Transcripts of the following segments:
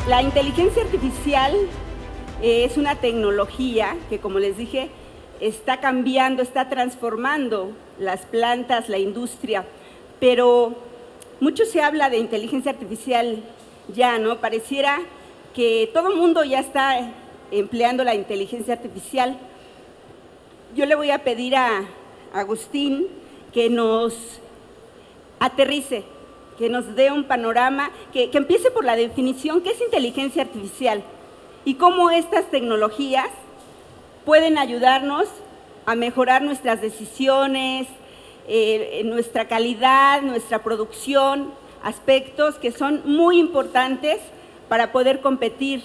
La inteligencia artificial es una tecnología que, como les dije, está cambiando, está transformando las plantas, la industria, pero mucho se habla de inteligencia artificial ya, ¿no? Pareciera que todo el mundo ya está empleando la inteligencia artificial. Yo le voy a pedir a Agustín que nos aterrice, que nos dé un panorama, que empiece por la definición, ¿qué es inteligencia artificial? Y cómo estas tecnologías pueden ayudarnos a mejorar nuestras decisiones, nuestra calidad, nuestra producción, aspectos que son muy importantes para poder competir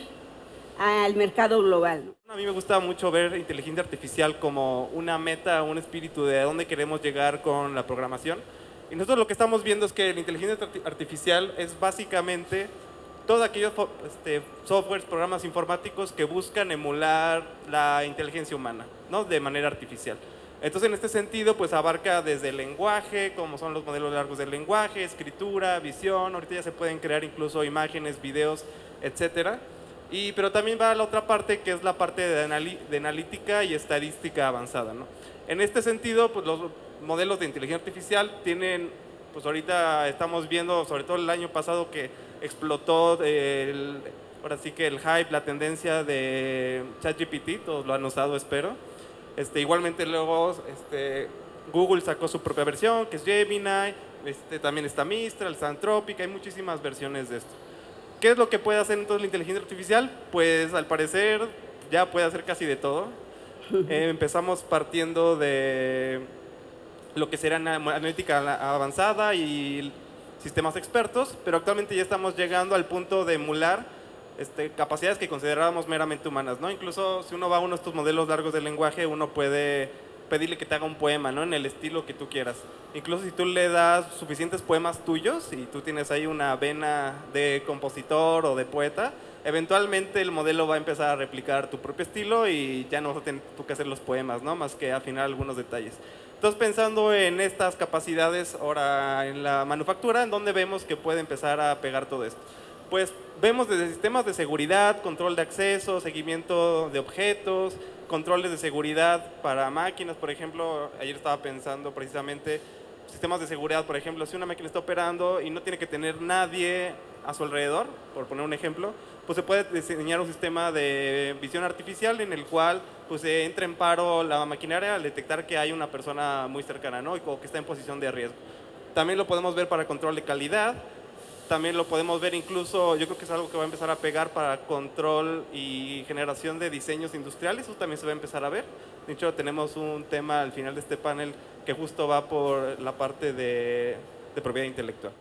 al mercado global. A mí me gusta mucho ver inteligencia artificial como una meta, un espíritu de a dónde queremos llegar con la programación. Y nosotros lo que estamos viendo es que la inteligencia artificial es básicamente todos aquellos softwares, programas informáticos que buscan emular la inteligencia humana, ¿no? De manera artificial. Entonces, en este sentido, pues abarca desde el lenguaje, como son los modelos largos del lenguaje, escritura, visión, ahorita ya se pueden crear incluso imágenes, videos, etcétera. Pero también va a la otra parte, que es la parte de analítica y estadística avanzada, ¿no? En este sentido, pues los modelos de inteligencia artificial tienen, pues ahorita estamos viendo, sobre todo el año pasado que explotó ahora sí que el hype, la tendencia de ChatGPT, todos lo han usado, espero. Igualmente luego Google sacó su propia versión, que es Gemini, también está Mistral, está Anthropic, hay muchísimas versiones de esto. ¿Qué es lo que puede hacer entonces la inteligencia artificial? Pues al parecer ya puede hacer casi de todo. Empezamos partiendo de lo que será analítica avanzada y sistemas expertos, pero actualmente ya estamos llegando al punto de emular capacidades que considerábamos meramente humanas, ¿no? Incluso si uno va a uno de estos modelos largos de lenguaje, uno puede pedirle que te haga un poema, ¿no? En el estilo que tú quieras. Incluso si tú le das suficientes poemas tuyos y tú tienes ahí una vena de compositor o de poeta, eventualmente el modelo va a empezar a replicar tu propio estilo y ya no vas a tener tú que hacer los poemas, ¿no? Más que afinar algunos detalles. Entonces, pensando en estas capacidades ahora en la manufactura, ¿en dónde vemos que puede empezar a pegar todo esto? Pues vemos desde sistemas de seguridad, control de acceso, seguimiento de objetos, controles de seguridad para máquinas, por ejemplo. Ayer estaba pensando precisamente sistemas de seguridad, por ejemplo, si una máquina está operando y no tiene que tener nadie a su alrededor, por poner un ejemplo, pues se puede diseñar un sistema de visión artificial en el cual pues entra en paro la maquinaria al detectar que hay una persona muy cercana, ¿no? O que está en posición de riesgo. También lo podemos ver para control de calidad. También lo podemos ver incluso, yo creo que es algo que va a empezar a pegar para control y generación de diseños industriales, eso también se va a empezar a ver. De hecho, tenemos un tema al final de este panel que justo va por la parte de propiedad intelectual.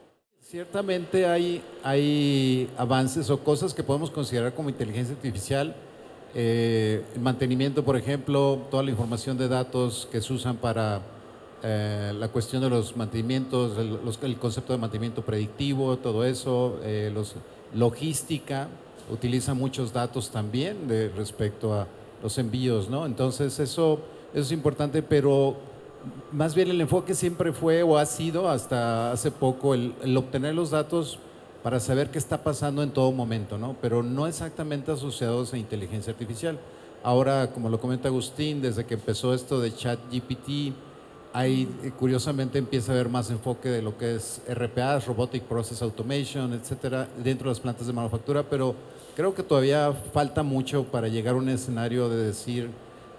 Ciertamente hay avances o cosas que podemos considerar como inteligencia artificial. El mantenimiento, por ejemplo, toda la información de datos que se usan para la cuestión de los mantenimientos, el concepto de mantenimiento predictivo, todo eso, logística, utiliza muchos datos también respecto a los envíos, ¿no? Entonces eso es importante, pero más bien el enfoque siempre fue o ha sido hasta hace poco el obtener los datos para saber qué está pasando en todo momento, ¿no? Pero no exactamente asociados a inteligencia artificial. Ahora, como lo comenta Agustín, desde que empezó esto de ChatGPT, curiosamente empieza a haber más enfoque de lo que es RPA, Robotic Process Automation, etcétera, dentro de las plantas de manufactura, pero creo que todavía falta mucho para llegar a un escenario de decir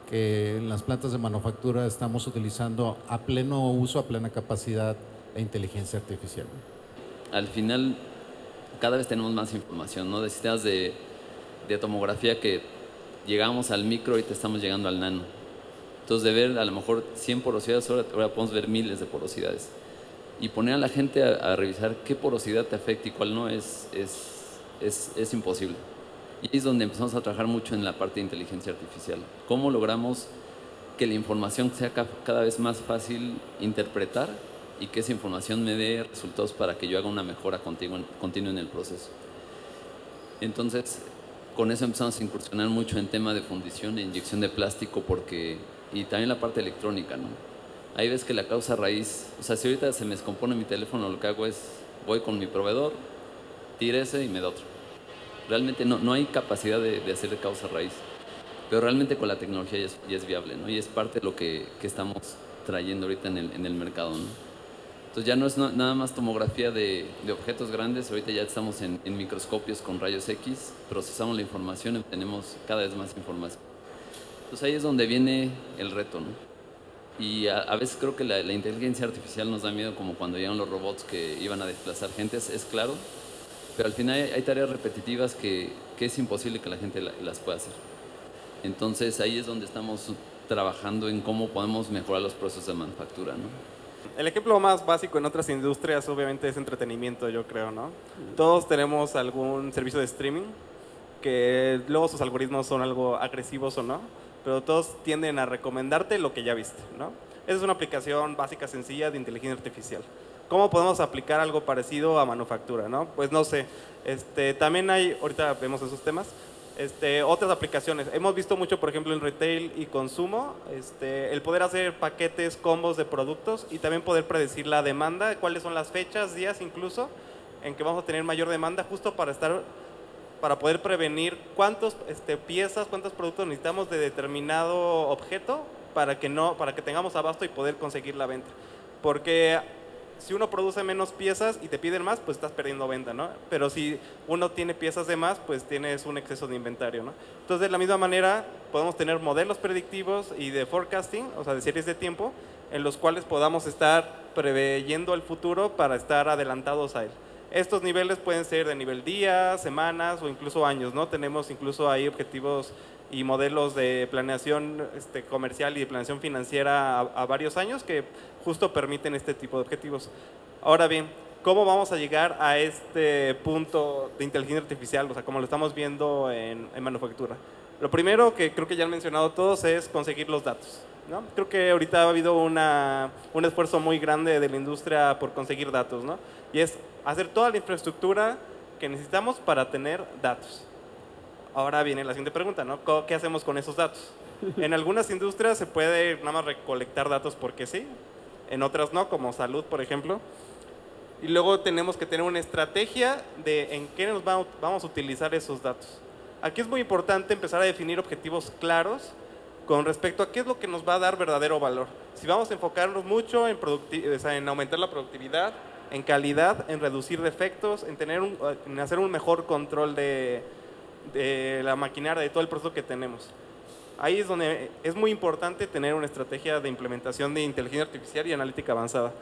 que en las plantas de manufactura estamos utilizando a pleno uso, a plena capacidad la inteligencia artificial. Al final, cada vez tenemos más información, ¿no? De sistemas de tomografía que llegamos al micro y te estamos llegando al nano. Entonces, de ver a lo mejor 100 porosidades, ahora podemos ver miles de porosidades. Y poner a la gente a revisar qué porosidad te afecta y cuál no es imposible. Y ahí es donde empezamos a trabajar mucho en la parte de inteligencia artificial. ¿Cómo logramos que la información sea cada vez más fácil interpretar y que esa información me dé resultados para que yo haga una mejora continua en el proceso? Entonces, con eso empezamos a incursionar mucho en tema de fundición e inyección de plástico y también la parte electrónica, ¿no? Ahí ves que la causa raíz, o sea, si ahorita se me descompone mi teléfono, lo que hago es, voy con mi proveedor, tiro ese y me da otro. Realmente no hay capacidad de hacer de causa raíz, pero realmente con la tecnología ya es viable, ¿no? Y es parte de lo que estamos trayendo ahorita en el mercado, ¿no? Entonces ya no es nada más tomografía de objetos grandes, ahorita ya estamos en microscopios con rayos X, procesamos la información y obtenemos cada vez más información. Entonces ahí es donde viene el reto, ¿no? Y a veces creo que la inteligencia artificial nos da miedo, como cuando llegan los robots que iban a desplazar gente, es claro, pero al final hay tareas repetitivas que es imposible que la gente las pueda hacer. Entonces ahí es donde estamos trabajando en cómo podemos mejorar los procesos de manufactura, ¿no? El ejemplo más básico en otras industrias obviamente es entretenimiento, yo creo, ¿no? Todos tenemos algún servicio de streaming que luego sus algoritmos son algo agresivos o no, pero todos tienden a recomendarte lo que ya viste, ¿no? Esa es una aplicación básica, sencilla de inteligencia artificial. ¿Cómo podemos aplicar algo parecido a manufactura, no? Pues no sé, también hay, ahorita vemos esos temas, otras aplicaciones. Hemos visto mucho, por ejemplo, en retail y consumo, el poder hacer paquetes, combos de productos y también poder predecir la demanda, cuáles son las fechas, días incluso, en que vamos a tener mayor demanda, justo para poder prevenir cuántas piezas, cuántos productos necesitamos de determinado objeto para que tengamos abasto y poder conseguir la venta. Porque si uno produce menos piezas y te piden más, pues estás perdiendo venta, ¿no? Pero si uno tiene piezas de más, pues tienes un exceso de inventario, ¿no? Entonces, de la misma manera, podemos tener modelos predictivos y de forecasting, o sea, de series de tiempo, en los cuales podamos estar preveyendo el futuro para estar adelantados a él. Estos niveles pueden ser de nivel días, semanas o incluso años, ¿no? Tenemos incluso ahí objetivos y modelos de planeación comercial y de planeación financiera a varios años que justo permiten este tipo de objetivos. Ahora bien, ¿cómo vamos a llegar a este punto de inteligencia artificial? O sea, como lo estamos viendo en manufactura. Lo primero que creo que ya han mencionado todos es conseguir los datos, ¿no? Creo que ahorita ha habido un esfuerzo muy grande de la industria por conseguir datos, ¿no? Y es hacer toda la infraestructura que necesitamos para tener datos. Ahora viene la siguiente pregunta, ¿no? ¿Qué hacemos con esos datos? En algunas industrias se puede nada más recolectar datos porque sí, en otras no, como salud, por ejemplo. Y luego tenemos que tener una estrategia de en qué nos vamos a utilizar esos datos. Aquí es muy importante empezar a definir objetivos claros con respecto a qué es lo que nos va a dar verdadero valor. Si vamos a enfocarnos mucho en aumentar la productividad, en calidad, en reducir defectos, en hacer un mejor control de la maquinaria, de todo el proceso que tenemos. Ahí es donde es muy importante tener una estrategia de implementación de inteligencia artificial y analítica avanzada.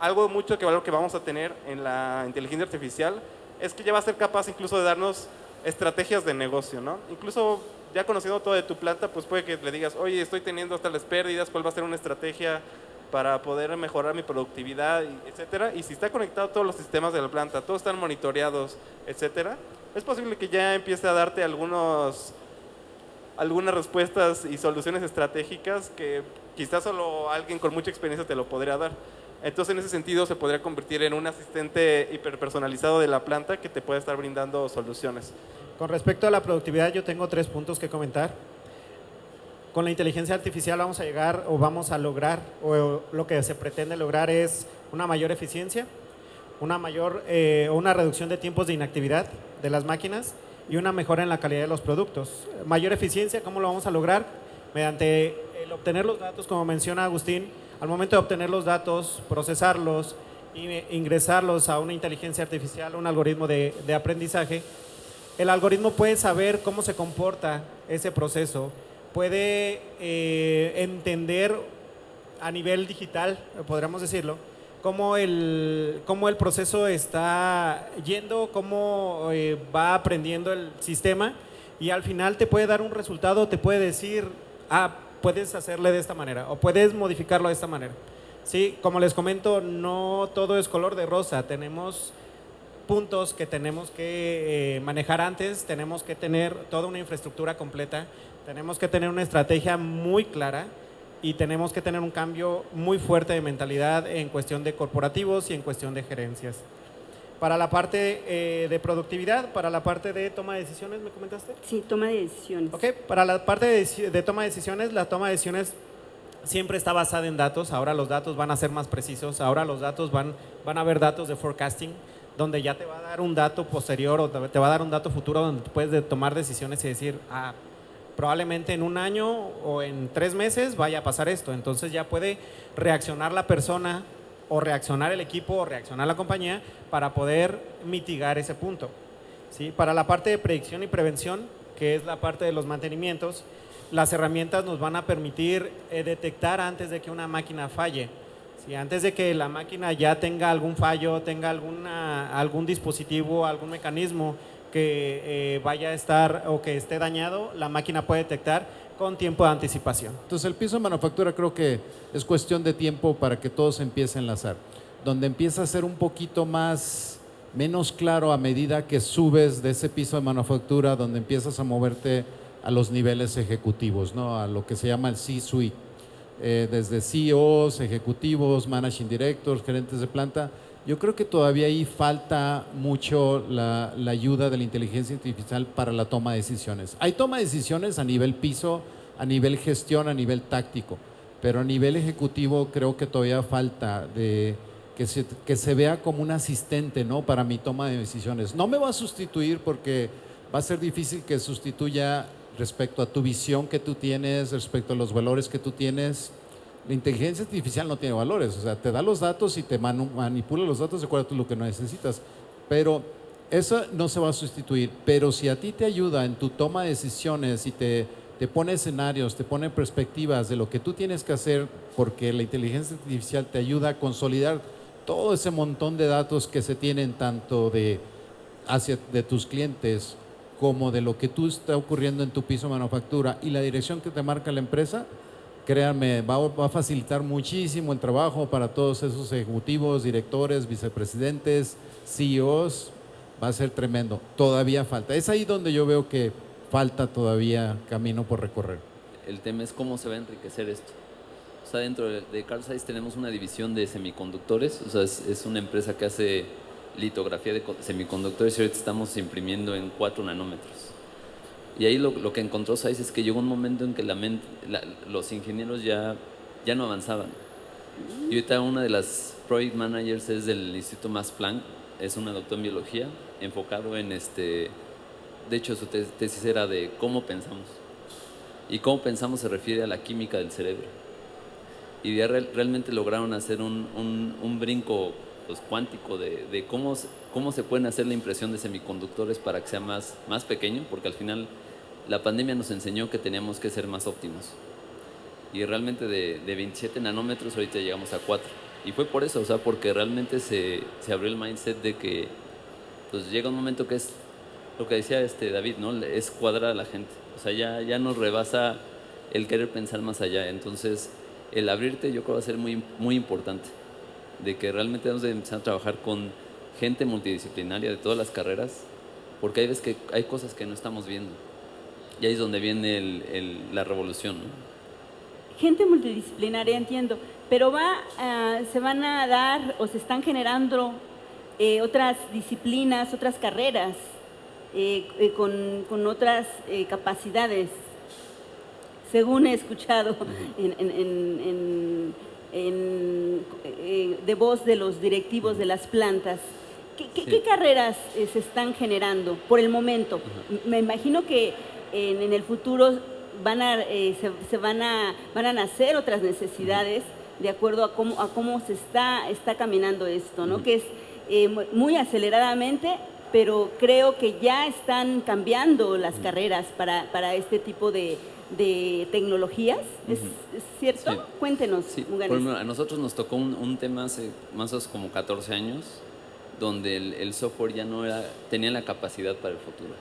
Algo mucho que valor que vamos a tener en la inteligencia artificial es que ya va a ser capaz incluso de darnos estrategias de negocio, ¿no? Incluso ya conociendo todo de tu planta, pues puede que le digas, oye, estoy teniendo hasta las pérdidas, ¿cuál va a ser una estrategia para poder mejorar mi productividad, etcétera? Y si está conectado a todos los sistemas de la planta, todos están monitoreados, etcétera, es posible que ya empiece a darte algunas respuestas y soluciones estratégicas que quizás solo alguien con mucha experiencia te lo podría dar. Entonces, en ese sentido, se podría convertir en un asistente hiperpersonalizado de la planta que te puede estar brindando soluciones. Con respecto a la productividad, yo tengo 3 puntos que comentar. Con la inteligencia artificial vamos a llegar o vamos a lograr, o lo que se pretende lograr es una mayor eficiencia, una reducción de tiempos de inactividad de las máquinas y una mejora en la calidad de los productos. Mayor eficiencia, ¿cómo lo vamos a lograr? Mediante el obtener los datos, como menciona Agustín, al momento de obtener los datos, procesarlos e ingresarlos a una inteligencia artificial, un algoritmo de aprendizaje, el algoritmo puede saber cómo se comporta ese proceso, puede entender a nivel digital, podríamos decirlo, cómo el proceso está yendo, cómo va aprendiendo el sistema y al final te puede dar un resultado, te puede decir, puedes hacerle de esta manera o puedes modificarlo de esta manera. Sí, como les comento, no todo es color de rosa, tenemos puntos que tenemos que manejar antes, tenemos que tener toda una infraestructura completa, tenemos que tener una estrategia muy clara y tenemos que tener un cambio muy fuerte de mentalidad en cuestión de corporativos y en cuestión de gerencias. Para la parte de productividad, para la parte de toma de decisiones, ¿me comentaste? Sí, toma de decisiones. Ok, para la parte de toma de decisiones, la toma de decisiones siempre está basada en datos. Ahora los datos van a ser más precisos, ahora los datos van a haber datos de forecasting, donde ya te va a dar un dato posterior o te va a dar un dato futuro donde tú puedes tomar decisiones y decir, probablemente en un año o en 3 meses vaya a pasar esto. Entonces ya puede reaccionar la persona o reaccionar el equipo o reaccionar la compañía para poder mitigar ese punto, ¿sí? Para la parte de predicción y prevención, que es la parte de los mantenimientos, las herramientas nos van a permitir detectar antes de que una máquina falle. Sí, antes de que la máquina ya tenga algún fallo, tenga algún dispositivo, algún mecanismo que vaya a estar o que esté dañado, la máquina puede detectar con tiempo de anticipación. Entonces el piso de manufactura creo que es cuestión de tiempo para que todo se empiece a enlazar, donde empieza a ser un poquito menos claro a medida que subes de ese piso de manufactura, donde empiezas a moverte a los niveles ejecutivos, ¿no? A lo que se llama el C-Suite. Desde CEOs, ejecutivos, managing directors, gerentes de planta. Yo creo que todavía ahí falta mucho la ayuda de la inteligencia artificial para la toma de decisiones. Hay toma de decisiones a nivel piso, a nivel gestión, a nivel táctico, pero a nivel ejecutivo creo que todavía falta que se vea como un asistente, ¿no? Para mi toma de decisiones. No me va a sustituir porque va a ser difícil que sustituya respecto a tu visión que tú tienes, respecto a los valores que tú tienes. La inteligencia artificial no tiene valores, o sea, te da los datos y te manipula los datos de acuerdo a lo que necesitas, pero eso no se va a sustituir. Pero si a ti te ayuda en tu toma de decisiones y te pone escenarios, te pone perspectivas de lo que tú tienes que hacer, porque la inteligencia artificial te ayuda a consolidar todo ese montón de datos que se tienen tanto de tus clientes como de lo que tú está ocurriendo en tu piso de manufactura y la dirección que te marca la empresa, créanme, va a facilitar muchísimo el trabajo para todos esos ejecutivos, directores, vicepresidentes, CEOs, va a ser tremendo. Todavía falta. Es ahí donde yo veo que falta todavía camino por recorrer. El tema es cómo se va a enriquecer esto. O sea, dentro de Carl Zeiss tenemos una división de semiconductores, o sea, es una empresa que hace litografía de semiconductores y ahorita estamos imprimiendo en 4 nanómetros. Y ahí lo que encontró Zeiss es que llegó un momento en que los ingenieros ya no avanzaban. Y ahorita una de las project managers es del Instituto Max Planck, es una doctora en biología, enfocado en de hecho su tesis era de cómo pensamos. Y cómo pensamos se refiere a la química del cerebro. Y ya realmente lograron hacer un brinco pues, cuántico de cómo se pueden hacer la impresión de semiconductores para que sea más pequeño, porque al final la pandemia nos enseñó que teníamos que ser más óptimos. Y realmente de 27 nanómetros ahorita llegamos a 4. Y fue por eso, o sea, porque realmente se abrió el mindset de que pues llega un momento que es lo que decía David, ¿no? Es cuadrar a la gente. O sea, ya nos rebasa el querer pensar más allá. Entonces, el abrirte yo creo va a ser muy, muy importante. De que realmente debemos de empezar a trabajar con gente multidisciplinaria de todas las carreras, porque hay veces que hay cosas que no estamos viendo. Y ahí es donde viene la revolución, ¿no? Gente multidisciplinaria, entiendo, pero se van a dar o se están generando otras disciplinas, otras carreras con otras capacidades, según he escuchado de voz de los directivos de las plantas. ¿Qué carreras se están generando por el momento? Me imagino que en el futuro van a nacer otras necesidades de acuerdo a cómo se está caminando esto, ¿no? Que es muy aceleradamente, pero creo que ya están cambiando las carreras para este tipo de tecnologías. ¿Es cierto? Sí. Cuéntenos, Sí. Munganes. Por ejemplo, a nosotros nos tocó un tema hace más o menos como 14 años, donde el software ya no tenía la capacidad para el futuro.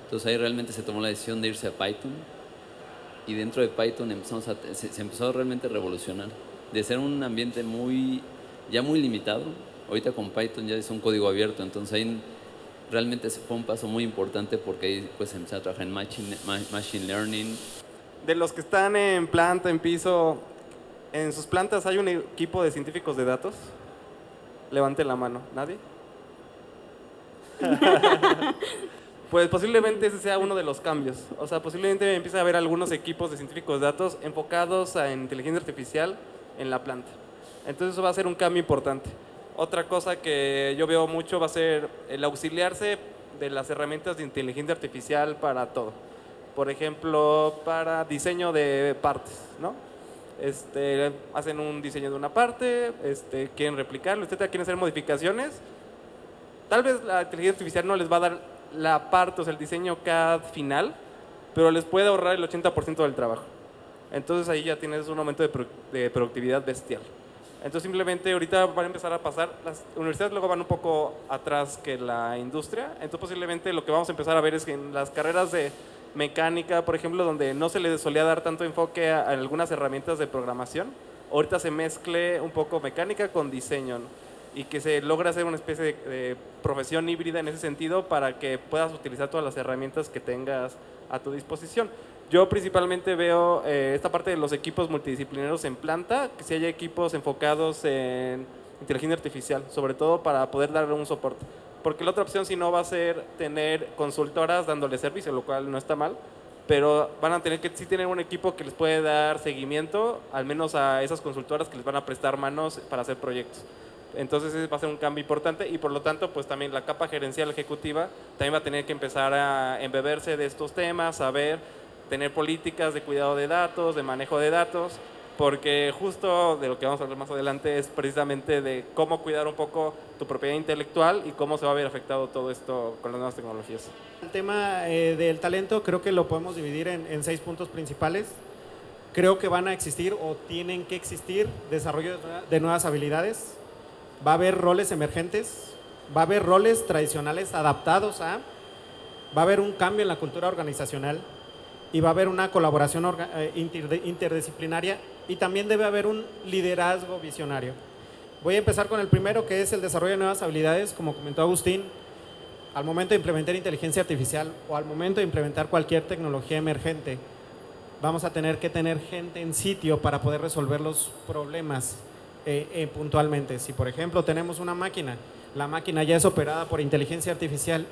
Entonces ahí realmente se tomó la decisión de irse a Python, y dentro de Python se empezó a realmente revolucionar. De ser un ambiente ya muy limitado, ahorita con Python ya es un código abierto, entonces ahí realmente fue un paso muy importante, porque ahí pues se empezó a trabajar en machine learning. De los que están en planta, en piso, ¿en sus plantas hay un equipo de científicos de datos? Levanten la mano. ¿Nadie? Pues posiblemente ese sea uno de los cambios. O sea, posiblemente empiece a haber algunos equipos de científicos de datos enfocados en inteligencia artificial en la planta. Entonces eso va a ser un cambio importante. Otra cosa que yo veo mucho va a ser el auxiliarse de las herramientas de inteligencia artificial para todo. Por ejemplo, para diseño de partes, ¿no? Hacen un diseño de una parte, quieren replicarlo, etcétera, quieren hacer modificaciones. Tal vez la inteligencia artificial no les va a dar la parte, o sea, el diseño CAD final, pero les puede ahorrar el 80% del trabajo. Entonces ahí ya tienes un aumento de productividad bestial. Entonces simplemente ahorita van a empezar a pasar, las universidades luego van un poco atrás que la industria, entonces posiblemente lo que vamos a empezar a ver es que en las carreras de mecánica, por ejemplo, donde no se le solía dar tanto enfoque a algunas herramientas de programación, ahorita se mezcle un poco mecánica con diseño, ¿no? Y que se logra hacer una especie de profesión híbrida en ese sentido para que puedas utilizar todas las herramientas que tengas a tu disposición. Yo principalmente veo esta parte de los equipos multidisciplinarios en planta, que si haya equipos enfocados en inteligencia artificial, sobre todo para poder darle un soporte. Porque la otra opción, si no, va a ser tener consultoras dándole servicio, lo cual no está mal, pero van a tener que sí tener un equipo que les puede dar seguimiento, al menos a esas consultoras que les van a prestar manos para hacer proyectos. Entonces ese va a ser un cambio importante y por lo tanto pues también la capa gerencial ejecutiva también va a tener que empezar a embeberse de estos temas, saber tener políticas de cuidado de datos, de manejo de datos, porque justo de lo que vamos a hablar más adelante es precisamente de cómo cuidar un poco tu propiedad intelectual y cómo se va a ver afectado todo esto con las nuevas tecnologías. El tema del talento creo que lo podemos dividir en 6 puntos principales. Creo que van a existir o tienen que existir desarrollo de nuevas habilidades. Va a haber roles emergentes, va a haber roles tradicionales adaptados a, va a haber un cambio en la cultura organizacional y va a haber una colaboración interdisciplinaria y también debe haber un liderazgo visionario. Voy a empezar con el primero, que es el desarrollo de nuevas habilidades. Como comentó Agustín, al momento de implementar inteligencia artificial o al momento de implementar cualquier tecnología emergente, vamos a tener que tener gente en sitio para poder resolver los problemas puntualmente. Si por ejemplo tenemos una máquina, la máquina ya es operada por inteligencia artificial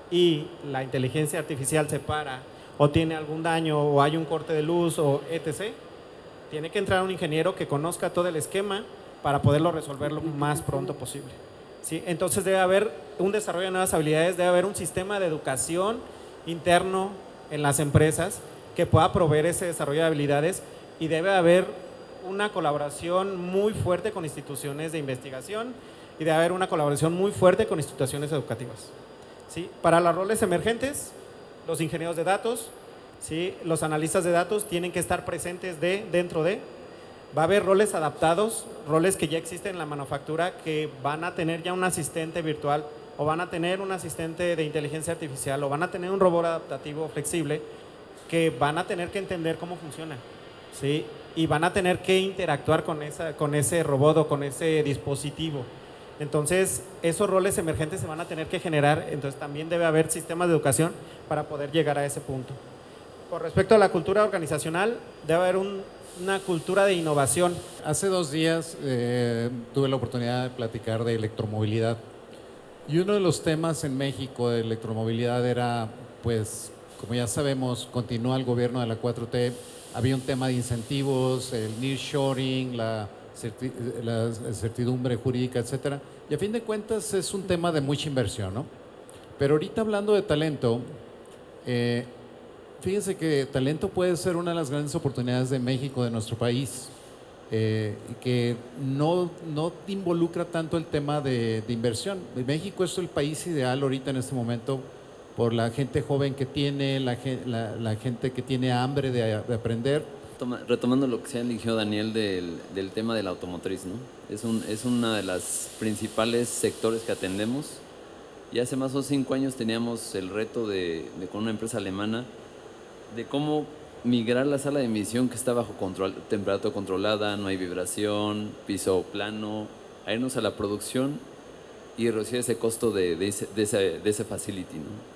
y la inteligencia artificial se para o tiene algún daño o hay un corte de luz o etc., tiene que entrar un ingeniero que conozca todo el esquema para poderlo resolver lo más pronto posible. ¿Sí? Entonces debe haber un desarrollo de nuevas habilidades, debe haber un sistema de educación interno en las empresas que pueda proveer ese desarrollo de habilidades y debe haber una colaboración muy fuerte con instituciones de investigación y debe haber una colaboración muy fuerte con instituciones educativas. ¿Sí? Para los roles emergentes, los ingenieros de datos, ¿sí? Los analistas de datos tienen que estar presentes dentro de. Va a haber roles adaptados, roles que ya existen en la manufactura que van a tener ya un asistente virtual o van a tener un asistente de inteligencia artificial o van a tener un robot adaptativo flexible que van a tener que entender cómo funciona, ¿sí? Y van a tener que interactuar con ese robot o con ese dispositivo. Entonces, esos roles emergentes se van a tener que generar, entonces también debe haber sistemas de educación para poder llegar a ese punto. Con respecto a la cultura organizacional, debe haber una cultura de innovación. Hace 2 días tuve la oportunidad de platicar de electromovilidad y uno de los temas en México de electromovilidad era, pues, como ya sabemos, continúa el gobierno de la 4T, había un tema de incentivos, el nearshoring, la certidumbre jurídica, etcétera, y a fin de cuentas es un tema de mucha inversión, ¿no? Pero ahorita hablando de talento, fíjense que talento puede ser una de las grandes oportunidades de México, de nuestro país, que no involucra tanto el tema de inversión. México es el país ideal ahorita en este momento por la gente joven que tiene, la gente que tiene hambre de aprender. Retomando lo que se eligió Daniel del tema de la automotriz, ¿no? Es una de las principales sectores que atendemos. Y hace más o menos 5 años teníamos el reto con una empresa alemana de cómo migrar la sala de emisión que está bajo temperatura controlada, no hay vibración, piso plano, a irnos a la producción y reducir ese costo de ese facility, ¿no?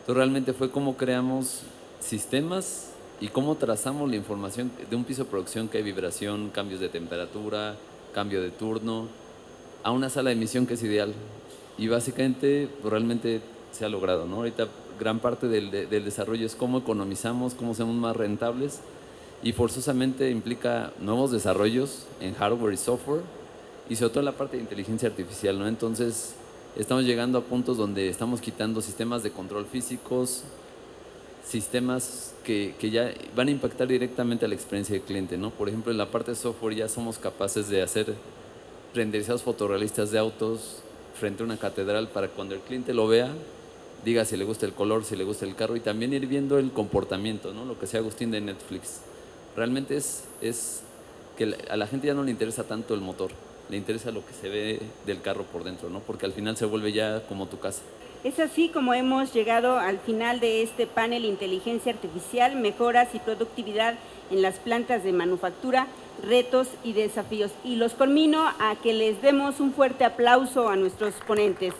Entonces realmente fue cómo creamos sistemas y cómo trazamos la información de un piso de producción que hay vibración, cambios de temperatura, cambio de turno, a una sala de emisión que es ideal. Y básicamente pues, realmente se ha logrado, ¿no? Ahorita gran parte del desarrollo es cómo economizamos, cómo somos más rentables y forzosamente implica nuevos desarrollos en hardware y software y sobre todo la parte de inteligencia artificial, ¿no? Entonces, estamos llegando a puntos donde estamos quitando sistemas de control físicos, sistemas que ya van a impactar directamente a la experiencia del cliente, ¿no? Por ejemplo, en la parte de software ya somos capaces de hacer renderizados fotorrealistas de autos frente a una catedral para cuando el cliente lo vea, diga si le gusta el color, si le gusta el carro, y también ir viendo el comportamiento, ¿no? Lo que decía Agustín de Netflix. Realmente es que a la gente ya no le interesa tanto el motor, le interesa lo que se ve del carro por dentro, ¿no? Porque al final se vuelve ya como tu casa. Es así como hemos llegado al final de este panel Inteligencia Artificial, mejoras y productividad en las plantas de manufactura, retos y desafíos. Y los conmino a que les demos un fuerte aplauso a nuestros ponentes.